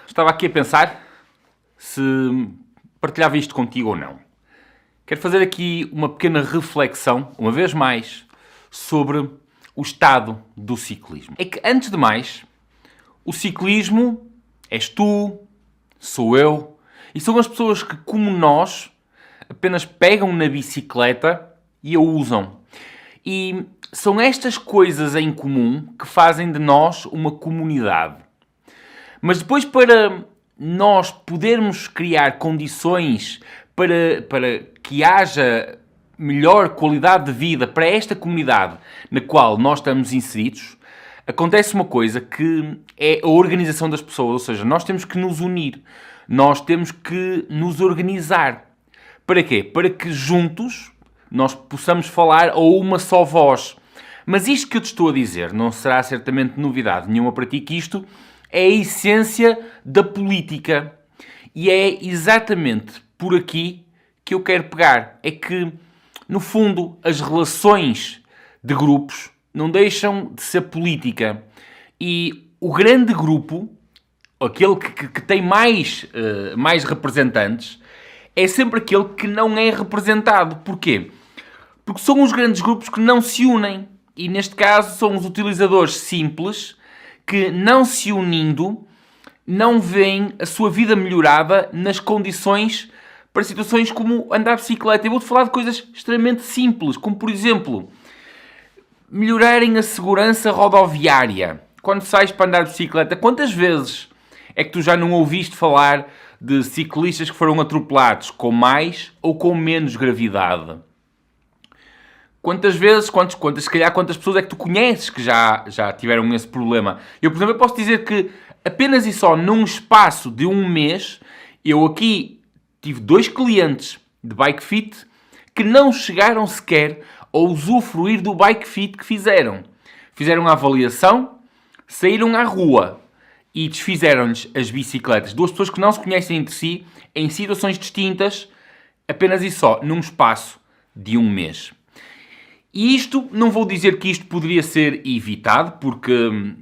Estava aqui a pensar se partilhava isto contigo ou não. Quero fazer aqui uma pequena reflexão, uma vez mais, sobre o estado do ciclismo. É que, antes de mais, o ciclismo és tu, sou eu, e são as pessoas que, como nós, apenas pegam na bicicleta e a usam. E são estas coisas em comum que fazem de nós uma comunidade. Mas depois, para nós podermos criar condições para que haja melhor qualidade de vida para esta comunidade na qual nós estamos inseridos, acontece uma coisa que é a organização das pessoas. Ou seja, nós temos que nos unir, nós temos que nos organizar. Para quê? Para que juntos nós possamos falar a uma só voz. Mas isto que eu te estou a dizer não será certamente novidade nenhuma para ti, que isto é a essência da política. E é exatamente por aqui que eu quero pegar. É que, no fundo, as relações de grupos não deixam de ser política. E o grande grupo, aquele que tem mais representantes, é sempre aquele que não é representado. Porquê? Porque são os grandes grupos que não se unem. E, neste caso, são os utilizadores simples que, não se unindo, não veem a sua vida melhorada nas condições para situações como andar de bicicleta. Eu vou-te falar de coisas extremamente simples, como, por exemplo, melhorarem a segurança rodoviária. Quando sais para andar de bicicleta, quantas vezes é que tu já não ouviste falar de ciclistas que foram atropelados com mais ou com menos gravidade? Quantas vezes, se calhar, quantas pessoas é que tu conheces que já tiveram esse problema? Eu, por exemplo, eu posso dizer que apenas e só num espaço de um mês, eu aqui tive 2 clientes de bike fit que não chegaram sequer a usufruir do bike fit que fizeram. Fizeram a avaliação, saíram à rua e desfizeram-lhes as bicicletas. 2 pessoas que não se conhecem entre si, em situações distintas, apenas e só num espaço de um mês. E isto, não vou dizer que isto poderia ser evitado, porque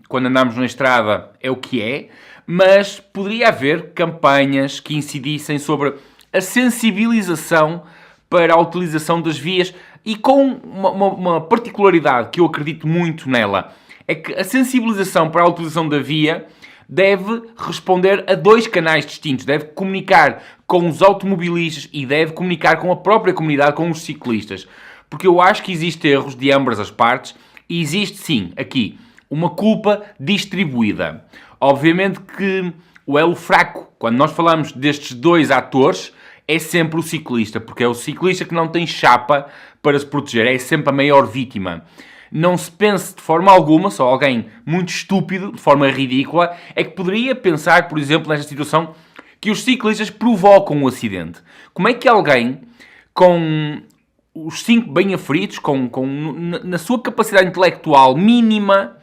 quando andamos na estrada é o que é, mas poderia haver campanhas que incidissem sobre a sensibilização para a utilização das vias e com uma particularidade que eu acredito muito nela, é que a sensibilização para a utilização da via deve responder a 2 canais distintos. Deve comunicar com os automobilistas e deve comunicar com a própria comunidade, com os ciclistas. Porque eu acho que existem erros de ambas as partes e existe, sim, aqui, uma culpa distribuída. Obviamente que o elo fraco, quando nós falamos destes 2 atores, é sempre o ciclista, porque é o ciclista que não tem chapa para se proteger, é sempre a maior vítima. Não se pense de forma alguma, só alguém muito estúpido, de forma ridícula, é que poderia pensar, por exemplo, nesta situação, que os ciclistas provocam o acidente. Como é que alguém com os 5 bem aferidos, na sua capacidade intelectual mínima,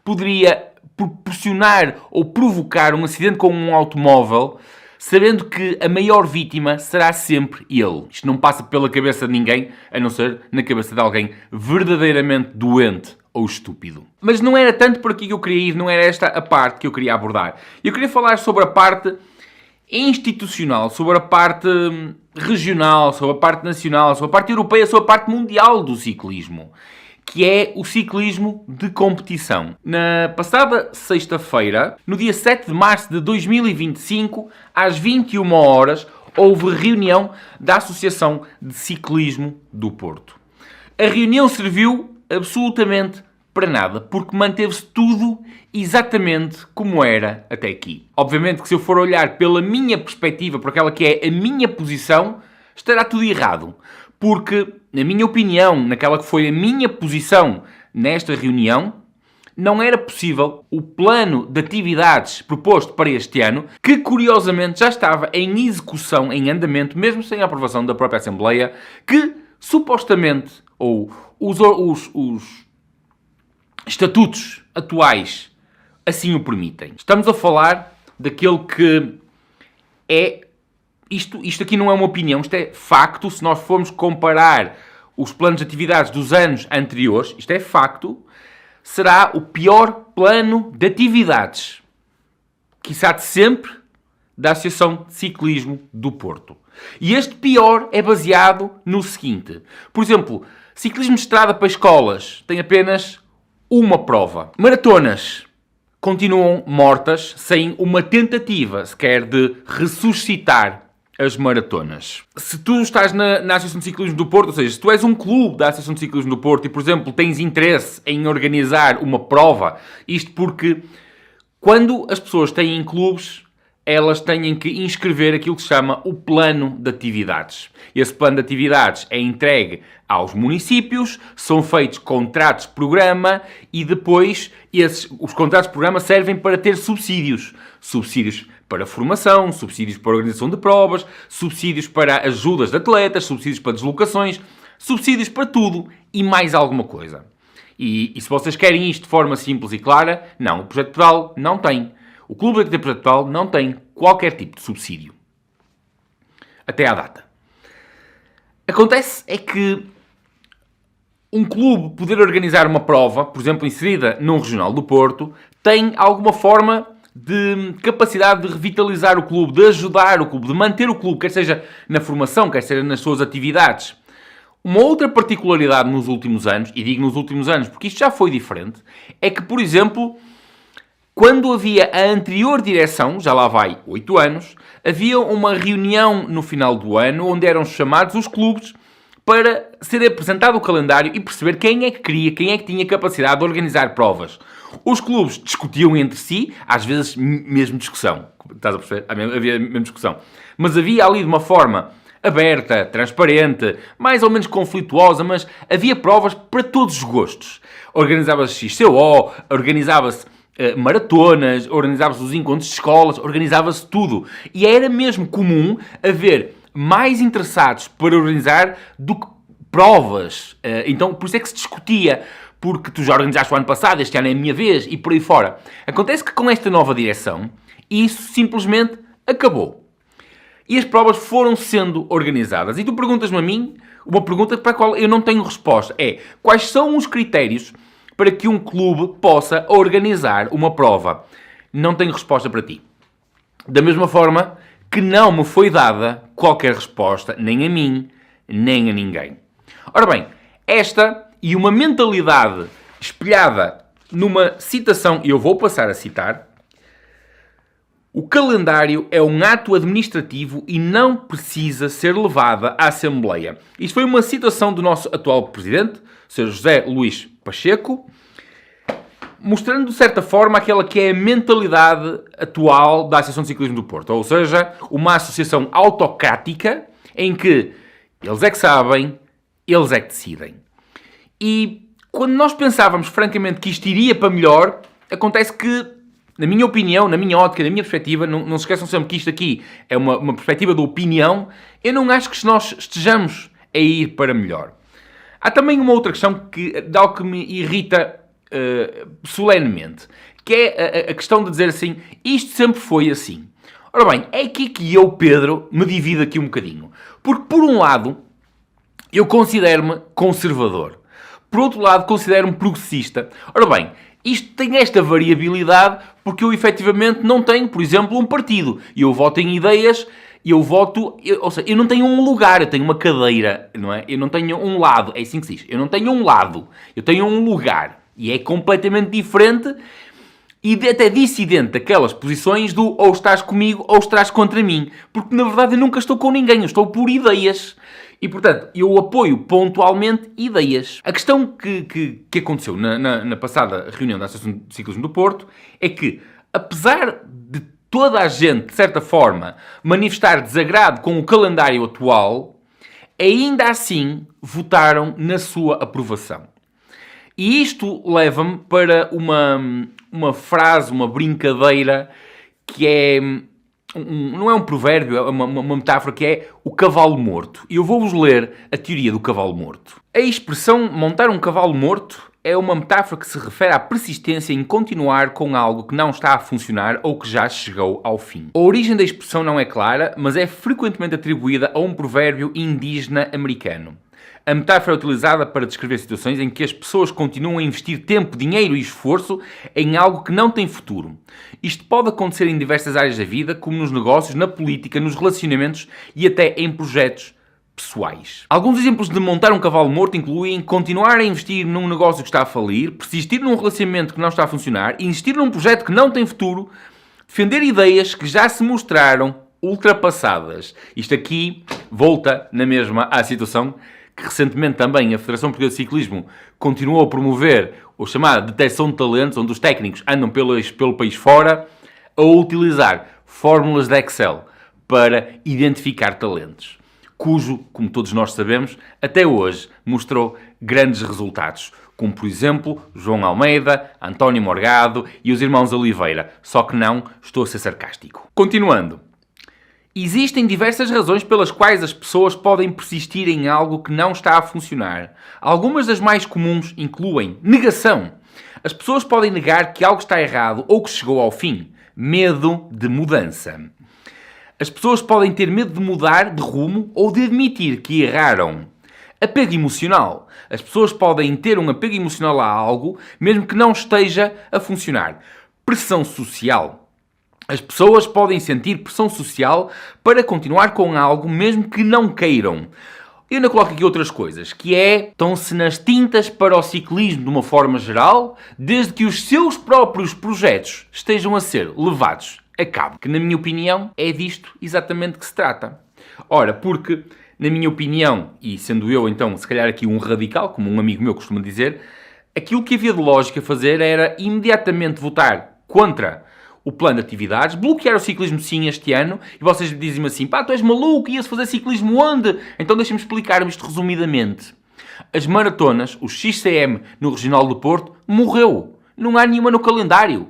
poderia proporcionar ou provocar um acidente com um automóvel, sabendo que a maior vítima será sempre ele? Isto não passa pela cabeça de ninguém, a não ser na cabeça de alguém verdadeiramente doente ou estúpido. Mas não era tanto por aqui que eu queria ir, não era esta a parte que eu queria abordar. Eu queria falar sobre a parte institucional, sobre a parte regional, sobre a parte nacional, sobre a parte europeia, sobre a parte mundial do ciclismo, que é o ciclismo de competição. Na passada sexta-feira, no dia 7 de março de 2025, às 21 horas, houve reunião da Associação de Ciclismo do Porto. A reunião serviu absolutamente para nada, porque manteve-se tudo exatamente como era até aqui. Obviamente que se eu for olhar pela minha perspectiva, por aquela que é a minha posição, estará tudo errado. Porque, na minha opinião, naquela que foi a minha posição nesta reunião, não era possível o plano de atividades proposto para este ano, que curiosamente já estava em execução, em andamento, mesmo sem a aprovação da própria Assembleia, que supostamente, ou os estatutos atuais assim o permitem. Estamos a falar daquele que é... Isto aqui não é uma opinião, isto é facto. Se nós formos comparar os planos de atividades dos anos anteriores, isto é facto, será o pior plano de atividades, quiçá de sempre, da Associação de Ciclismo do Porto. E este pior é baseado no seguinte. Por exemplo, ciclismo de estrada para escolas tem apenas uma prova. Maratonas continuam mortas sem uma tentativa sequer de ressuscitar as maratonas. Se tu estás na Associação de Ciclismo do Porto, ou seja, se tu és um clube da Associação de Ciclismo do Porto e, por exemplo, tens interesse em organizar uma prova, isto porque quando as pessoas têm clubes, elas têm que inscrever aquilo que se chama o plano de atividades. Esse plano de atividades é entregue aos municípios, são feitos contratos de programa e depois os contratos de programa servem para ter subsídios. Subsídios para formação, subsídios para organização de provas, subsídios para ajudas de atletas, subsídios para deslocações, subsídios para tudo e mais alguma coisa. E se vocês querem isto de forma simples e clara, não, o Projeto Pedal não tem. O Clube da Projeto Pedal não tem qualquer tipo de subsídio. Até à data. Acontece é que um clube poder organizar uma prova, por exemplo, inserida num regional do Porto, tem alguma forma de capacidade de revitalizar o clube, de ajudar o clube, de manter o clube, quer seja na formação, quer seja nas suas atividades. Uma outra particularidade nos últimos anos, e digo nos últimos anos porque isto já foi diferente, é que, por exemplo, quando havia a anterior direção, já lá vai 8 anos, havia uma reunião no final do ano onde eram chamados os clubes para ser apresentado o calendário e perceber quem é que queria, quem é que tinha capacidade de organizar provas. Os clubes discutiam entre si, às vezes mesmo discussão. Estás a perceber? Havia mesmo discussão. Mas havia ali de uma forma aberta, transparente, mais ou menos conflituosa, mas havia provas para todos os gostos. Organizava-se XCO, organizava-se maratonas, organizava-se os encontros de escolas, organizava-se tudo. E era mesmo comum haver mais interessados para organizar do que provas. Então, por isso é que se discutia, porque tu já organizaste o ano passado, este ano é a minha vez, e por aí fora. Acontece que com esta nova direção, isso simplesmente acabou. E as provas foram sendo organizadas. E tu perguntas-me a mim, uma pergunta para a qual eu não tenho resposta, é: quais são os critérios para que um clube possa organizar uma prova? Não tenho resposta para ti. Da mesma forma que não me foi dada qualquer resposta, nem a mim, nem a ninguém. Ora bem, esta e uma mentalidade espelhada numa citação, e eu vou passar a citar: o calendário é um ato administrativo e não precisa ser levada à Assembleia. Isto foi uma citação do nosso atual presidente, Sr. José Luís Pacheco, mostrando de certa forma aquela que é a mentalidade atual da Associação de Ciclismo do Porto. Ou seja, uma associação autocrática em que eles é que sabem, eles é que decidem. E quando nós pensávamos francamente que isto iria para melhor, acontece que, na minha opinião, na minha ótica, na minha perspectiva, não se esqueçam sempre que isto aqui é uma perspectiva de opinião, eu não acho que nós estejamos a ir para melhor. Há também uma outra questão de algo que me irrita solenemente, que é a questão de dizer assim: isto sempre foi assim. Ora bem, é aqui que eu, Pedro, me divido aqui um bocadinho. Porque, por um lado, eu considero-me conservador. Por outro lado, considero-me progressista. Ora bem, isto tem esta variabilidade porque eu, efetivamente, não tenho, por exemplo, um partido. Eu voto em ideias, ou seja, eu não tenho um lugar, eu tenho uma cadeira, não é? Eu não tenho um lado, é assim que se diz. Eu não tenho um lado, eu tenho um lugar. E é completamente diferente e até dissidente daquelas posições do ou estás comigo ou estás contra mim. Porque, na verdade, eu nunca estou com ninguém, eu estou por ideias. E, portanto, eu apoio pontualmente ideias. A questão que aconteceu na passada reunião da Associação de Ciclismo do Porto é que, apesar de toda a gente, de certa forma, manifestar desagrado com o calendário atual, ainda assim votaram na sua aprovação. E isto leva-me para uma frase, uma brincadeira que é... não é um provérbio, é uma metáfora que é o cavalo morto. E eu vou-vos ler a teoria do cavalo morto. A expressão montar um cavalo morto é uma metáfora que se refere à persistência em continuar com algo que não está a funcionar ou que já chegou ao fim. A origem da expressão não é clara, mas é frequentemente atribuída a um provérbio indígena americano. A metáfora é utilizada para descrever situações em que as pessoas continuam a investir tempo, dinheiro e esforço em algo que não tem futuro. Isto pode acontecer em diversas áreas da vida, como nos negócios, na política, nos relacionamentos e até em projetos pessoais. Alguns exemplos de montar um cavalo morto incluem continuar a investir num negócio que está a falir, persistir num relacionamento que não está a funcionar, insistir num projeto que não tem futuro, defender ideias que já se mostraram ultrapassadas. Isto aqui volta na mesma à situação que recentemente também a Federação Portuguesa de Ciclismo continuou a promover o chamado detecção de talentos, onde os técnicos andam pelo país fora a utilizar fórmulas de Excel para identificar talentos, cujo, como todos nós sabemos, até hoje mostrou grandes resultados, como por exemplo João Almeida, António Morgado e os irmãos Oliveira. Só que não, estou a ser sarcástico. Continuando. Existem diversas razões pelas quais as pessoas podem persistir em algo que não está a funcionar. Algumas das mais comuns incluem negação. As pessoas podem negar que algo está errado ou que chegou ao fim. Medo de mudança. As pessoas podem ter medo de mudar de rumo ou de admitir que erraram. Apego emocional. As pessoas podem ter um apego emocional a algo, mesmo que não esteja a funcionar. Pressão social. As pessoas podem sentir pressão social para continuar com algo, mesmo que não queiram. Eu ainda coloco aqui outras coisas, que é, estão-se nas tintas para o ciclismo de uma forma geral, desde que os seus próprios projetos estejam a ser levados a cabo. Que, na minha opinião, é disto exatamente que se trata. Ora, porque, na minha opinião, e sendo eu, então, se calhar aqui um radical, como um amigo meu costuma dizer, aquilo que havia de lógica fazer era imediatamente votar contra o plano de atividades, bloquear o ciclismo sim este ano, e vocês dizem-me assim, pá, tu és maluco, ia-se fazer ciclismo onde? Então deixem-me explicar isto resumidamente. As maratonas, o XCM no Regional do Porto, morreu. Não há nenhuma no calendário.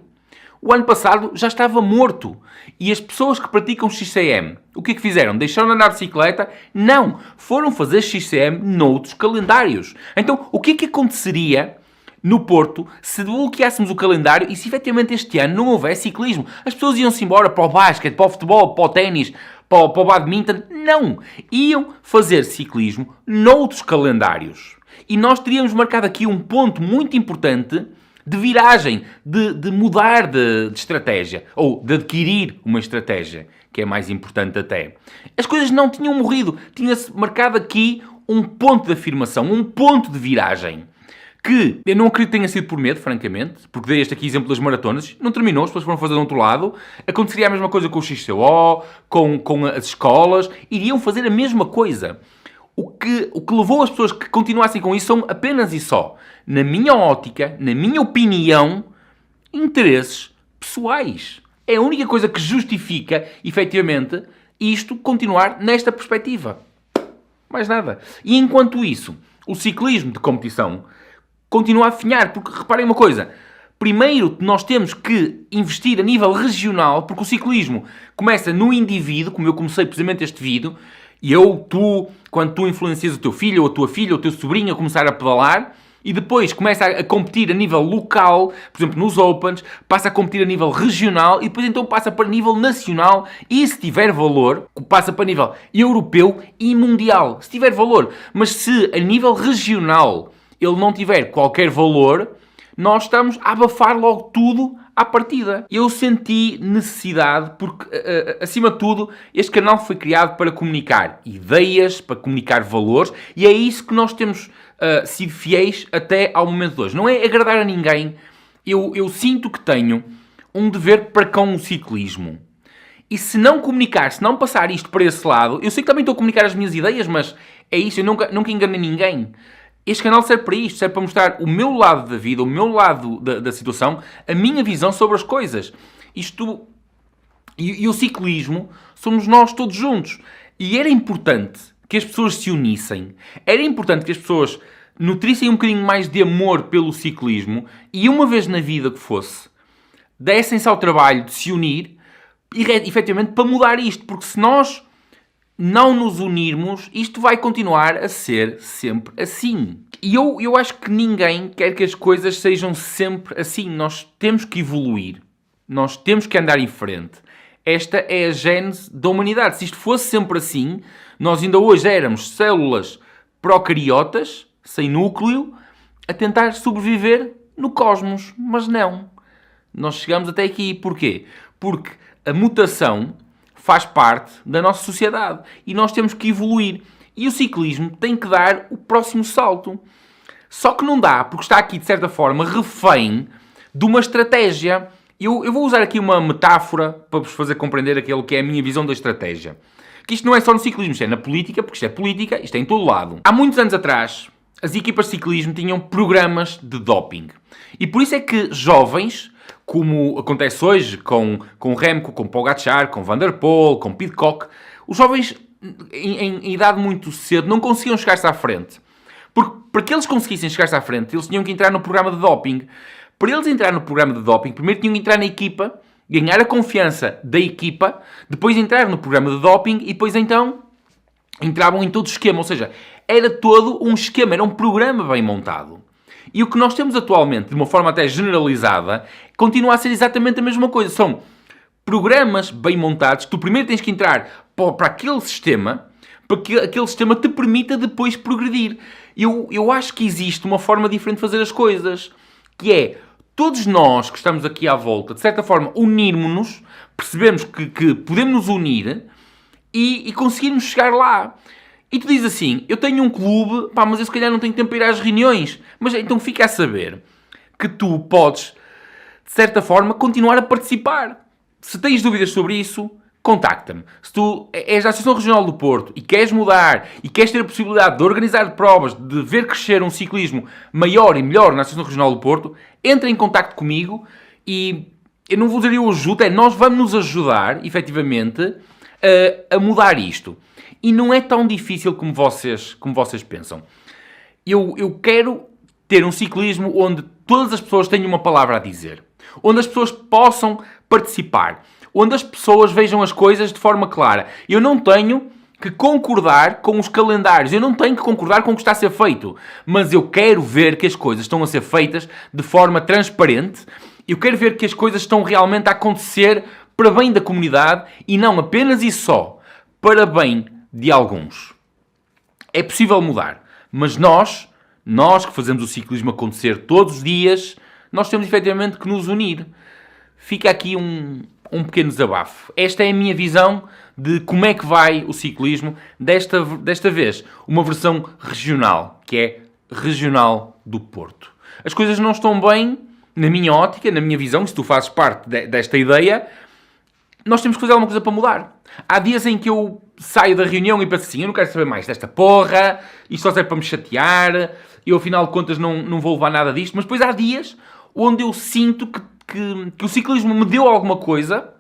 O ano passado já estava morto. E as pessoas que praticam XCM, o que é que fizeram? Deixaram de andar de bicicleta? Não! Foram fazer XCM noutros calendários. Então, o que é que aconteceria no Porto se bloqueássemos o calendário e se efetivamente este ano não houvesse ciclismo? As pessoas iam-se embora para o basquete, para o futebol, para o ténis, para o badminton? Não! Iam fazer ciclismo noutros calendários. E nós teríamos marcado aqui um ponto muito importante de viragem, de mudar de estratégia, ou de adquirir uma estratégia, que é mais importante até. As coisas não tinham morrido, tinha-se marcado aqui um ponto de afirmação, um ponto de viragem, que eu não acredito que tenha sido por medo, francamente, porque dei este aqui exemplo das maratonas, não terminou, as pessoas foram fazer do outro lado, aconteceria a mesma coisa com o XCO, com as escolas, iriam fazer a mesma coisa. O que levou as pessoas que continuassem com isso são apenas e só, na minha ótica, na minha opinião, interesses pessoais. É a única coisa que justifica, efetivamente, isto continuar nesta perspectiva. Mais nada. E enquanto isso, o ciclismo de competição continua a afinhar, porque reparem uma coisa, primeiro nós temos que investir a nível regional, porque o ciclismo começa no indivíduo, como eu comecei precisamente este vídeo, e quando tu influencias o teu filho, ou a tua filha, ou o teu sobrinho a começar a pedalar, e depois começa a competir a nível local, por exemplo, nos Opens, passa a competir a nível regional, e depois então passa para nível nacional, e se tiver valor, passa para nível europeu e mundial, se tiver valor. Mas se a nível regional ele não tiver qualquer valor, nós estamos a abafar logo tudo à partida. Eu senti necessidade, porque, acima de tudo, este canal foi criado para comunicar ideias, para comunicar valores, e é isso que nós temos sido fiéis até ao momento de hoje. Não é agradar a ninguém. Eu sinto que tenho um dever para com o ciclismo. E se não comunicar, se não passar isto para esse lado, eu sei que também estou a comunicar as minhas ideias, mas é isso, eu nunca enganei ninguém. Este canal serve para isto, serve para mostrar o meu lado da vida, o meu lado da situação, a minha visão sobre as coisas. E o ciclismo somos nós todos juntos. E era importante que as pessoas se unissem, era importante que as pessoas nutrissem um bocadinho mais de amor pelo ciclismo e uma vez na vida que fosse, dessem-se ao trabalho de se unir, efetivamente, para mudar isto. Porque se nós não nos unirmos, isto vai continuar a ser sempre assim. E eu acho que ninguém quer que as coisas sejam sempre assim. Nós temos que evoluir. Nós temos que andar em frente. Esta é a gênese da humanidade. Se isto fosse sempre assim, nós ainda hoje éramos células procariotas, sem núcleo, a tentar sobreviver no cosmos. Mas não. Nós chegamos até aqui. Porquê? Porque a mutação faz parte da nossa sociedade e nós temos que evoluir. E o ciclismo tem que dar o próximo salto. Só que não dá, porque está aqui, de certa forma, refém de uma estratégia. Eu vou usar aqui uma metáfora para vos fazer compreender aquilo que é a minha visão da estratégia. Que isto não é só no ciclismo, isto é na política, porque isto é política, isto é em todo lado. Há muitos anos atrás, as equipas de ciclismo tinham programas de doping. E por isso é que jovens, como acontece hoje com Remco, com Pogačar, com Van der Poel, com Pidcock, os jovens em idade muito cedo não conseguiam chegar-se à frente. Porque para que eles conseguissem chegar-se à frente, eles tinham que entrar no programa de doping. Para eles entrar no programa de doping, primeiro tinham que entrar na equipa, ganhar a confiança da equipa, depois entrar no programa de doping e depois então entravam em todo o esquema. Ou seja, era todo um esquema, era um programa bem montado. E o que nós temos atualmente, de uma forma até generalizada, continua a ser exatamente a mesma coisa. São programas bem montados. Tu primeiro tens que entrar para aquele sistema, para que aquele sistema te permita depois progredir. Eu acho que existe uma forma diferente de fazer as coisas, que é todos nós que estamos aqui à volta, de certa forma, unirmos-nos, percebemos que podemos nos unir e conseguirmos chegar lá. E tu dizes assim, eu tenho um clube, pá, mas eu se calhar não tenho tempo para ir às reuniões. Mas então fica a saber que tu podes, de certa forma, continuar a participar. Se tens dúvidas sobre isso, contacta-me. Se tu és da Associação Regional do Porto e queres mudar e queres ter a possibilidade de organizar provas, de ver crescer um ciclismo maior e melhor na Associação Regional do Porto, entra em contacto comigo e eu não vou dizer eu ajudo, nós vamos nos ajudar, efetivamente, a mudar isto. E não é tão difícil como vocês pensam. Eu quero ter um ciclismo onde todas as pessoas tenham uma palavra a dizer. Onde as pessoas possam participar. Onde as pessoas vejam as coisas de forma clara. Eu não tenho que concordar com os calendários. Eu não tenho que concordar com o que está a ser feito. Mas eu quero ver que as coisas estão a ser feitas de forma transparente. Eu quero ver que as coisas estão realmente a acontecer para bem da comunidade e não apenas e só para bem de alguns. É possível mudar, mas nós que fazemos o ciclismo acontecer todos os dias, nós temos efetivamente que nos unir. Fica aqui um pequeno desabafo. Esta é a minha visão de como é que vai o ciclismo, desta vez, uma versão regional, que é Regional do Porto. As coisas não estão bem, na minha ótica, na minha visão, se tu fazes parte desta ideia, nós temos que fazer alguma coisa para mudar. Há dias em que eu saio da reunião e penso assim, eu não quero saber mais desta porra, isto só serve para me chatear, eu afinal de contas não vou levar nada disto, mas depois há dias onde eu sinto que o ciclismo me deu alguma coisa,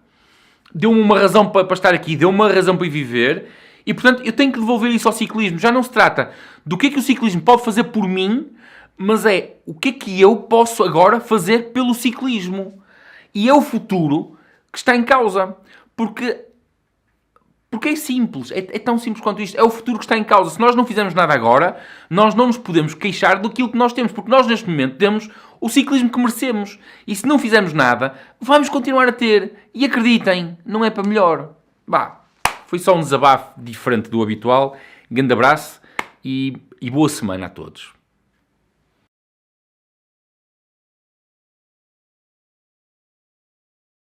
deu-me uma razão para estar aqui, deu-me uma razão para ir viver, e portanto eu tenho que devolver isso ao ciclismo. Já não se trata do que é que o ciclismo pode fazer por mim, mas é o que é que eu posso agora fazer pelo ciclismo. E é o futuro que está em causa. Porque é simples, é tão simples quanto isto. É o futuro que está em causa. Se nós não fizermos nada agora, nós não nos podemos queixar daquilo que nós temos. Porque nós, neste momento, temos o ciclismo que merecemos. E se não fizermos nada, vamos continuar a ter. E acreditem, não é para melhor. Foi só um desabafo diferente do habitual. Grande abraço e boa semana a todos.